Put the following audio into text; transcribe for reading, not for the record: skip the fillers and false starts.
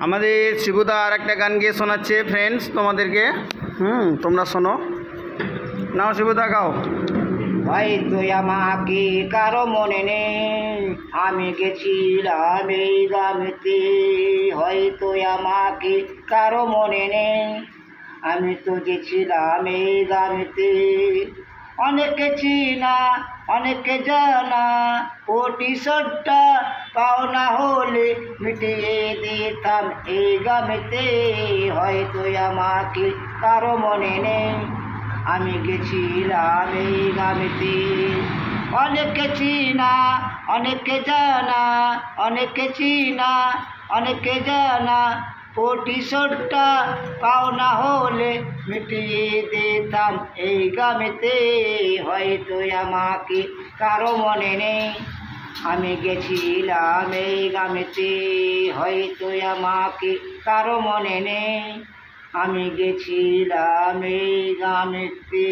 আমাদের শিবুদা আর একটা গান গিয়ে শোনাচ্ছে ফ্রেন্ডস তোমাদেরকে। তোমরা শোনো। নাও শিবুদা গাও। হয়তো আমাকে কারো মনে নেই, আমি গেছিলাম এই গ্রামেতে। হয়তো আমাকে কারো মনে নেই, আমি তো গেছিলাম এই গ্রামেতে। অনেকে চিনা অনেকে জানা, প্রতিশোধটা পাওনা হলে মিটিয়ে দিতাম এই গ্রামেতে। হয়তো আমাকে কারো মনে নেই, আমি গেছিলাম এই গ্রামেতে। অনেকে চিনা অনেকে জানা, অনেকে চিনা অনেকে জানা, প্রতিশোধটা পাওনা হলে মিটিয়ে দিতাম এই গ্রামেতে। হয়তো আমাকে কারো মনে নেই, আমি গেছিলাম এই গ্রামেতে। হয়তো আমাকে কারো মনে নেই, আমি গেছিলাম এই গ্রামেতে।